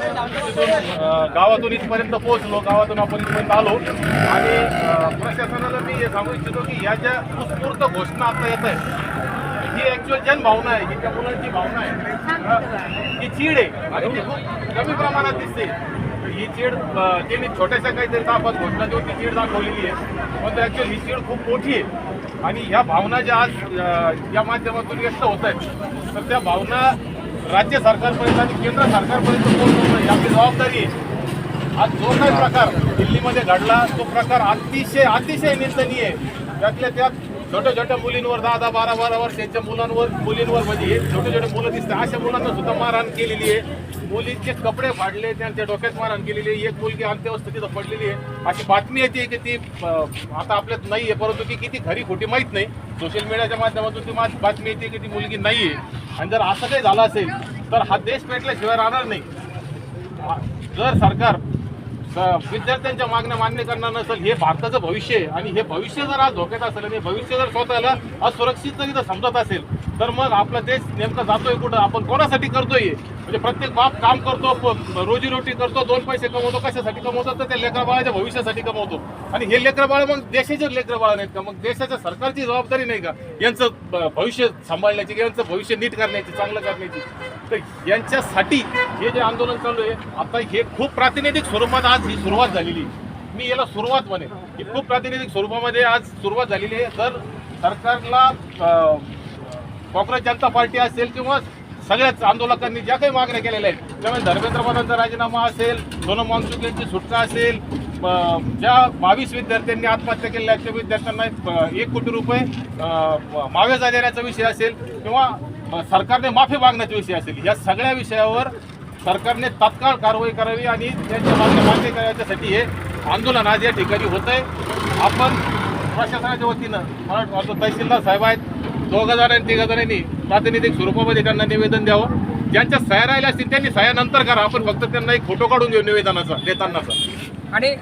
तिथून गावातून इथपर्यंत पोहोचलो, गावातून आपण इथपर्यंत आलो आणि प्रशासनाला मी हे सांगू इच्छितो की या ज्या उत्स्फूर्त घोषणा आता येत आहेत ही ॲक्च्युअल जनभावना आहे, ही त्या मुलांची भावना आहे, ही चीड आहे आणि ती खूप कमी प्रमाणात दिसते. ही चीड त्यांनी छोट्याशा काहीतरी तापात घोषणा देऊन ती चीड दाखवलेली आहे, पण ॲक्च्युअल ही चीड खूप मोठी आहे आणि ह्या भावना ज्या आज या माध्यमातून व्यक्त होत आहेत तर त्या भावना राज्य सरकारपर्यंत आणि केंद्र सरकारपर्यंत पोहोचवणं ही आपली जबाबदारी आहे. आज जो काही प्रकार दिल्लीमध्ये घडला तो प्रकार अतिशय अतिशय निंदनीय आहे. त्यातल्या त्यात छोट्या छोट्या मुलींवर 10-12 वर्षांच्या मुलींवर म्हणजे हे छोटे छोटे मुलं दिसतात अशा मुलांना सुद्धा मारहाण केलेली आहे. मुलींचे कपडे फाडले, त्यांच्या डोक्यात मारहाण केलेली आहे. एक मुलगी अंत्यवस्थितीत पडलेली आहे. अशी बातमी येते की ती आता आपल्यात नाही आहे, परंतु ती किती खरी खोटी माहीत नाही. सोशल मीडियाच्या माध्यमातून ती बातमी येते की ती मुलगी नाही आहे. आणि जर असं काही झालं असेल तर हा देश पेटल्याशिवाय राहणार नाही. जर सरकार विद्यार्थ्यांच्या मागण्या मान्य करणार नसेल, हे भारताचं भविष्य आहे आणि हे भविष्य जर आज धोक्यात असेल आणि भविष्य जर स्वतःला असुरक्षित जरी जर समजत असेल तर मग आपला देश नेमका जातोय कुठं, आपण कोणासाठी करतोय. म्हणजे प्रत्येक बाप काम करतो, रोजीरोटी करतो, 2 पैसे कमवतो, कशासाठी कमवतो तर त्या लेकराबाळाच्या भविष्यासाठी कमवतो. आणि हे लेकरबाळ मग देशाचे लेकरबाळ नाहीत का, मग देशाच्या सरकारची जबाबदारी नाही का यांचं भविष्य सांभाळण्याची, यांचं भविष्य नीट करण्याची, चांगलं करण्याची. तर यांच्यासाठी हे जे आंदोलन चालू आहे आता हे खूप प्रातिनिधिक स्वरूपात आज ही सुरुवात झालेली. मी याला सुरुवात म्हणेन की खूप प्रातिनिधिक स्वरूपामध्ये आज सुरुवात झालेली आहे. तर सरकारला काँग्रेस जनता पार्टी असेल किंवा सगळ्याच आंदोलकांनी ज्या काही मागण्या केलेल्या आहेत त्यामुळे धर्मेंद्र प्रधानचा राजीनामा असेल, सोनम वांगचुक यांची सुटका असेल, ज्या 22 विद्यार्थ्यांनी आत्महत्या केलेल्या त्या विद्यार्थ्यांना 1 कोटी रुपये मावेजा देण्याचा विषय असेल किंवा सरकारने माफी मागण्याचा विषय असेल, या सगळ्या विषयावर सरकारने तात्काळ कारवाई करावी आणि त्यांच्या मागण्या मान्य करण्यासाठी हे आंदोलन आज या ठिकाणी होत आहे. आपण प्रशासनाच्या वतीनं मला वाटतं तहसीलदार साहेब आहेत, 2 जणांनी 3 जणांनी प्रातिनिधिक स्वरूपामध्ये त्यांना निवेदन द्यावं. ज्यांच्या सह्या राहिल्या असतील त्यांनी सह्या नंतर करा, आपण फक्त त्यांना एक फोटो काढून घेऊ निवेदनाचा देतानाचा. आणि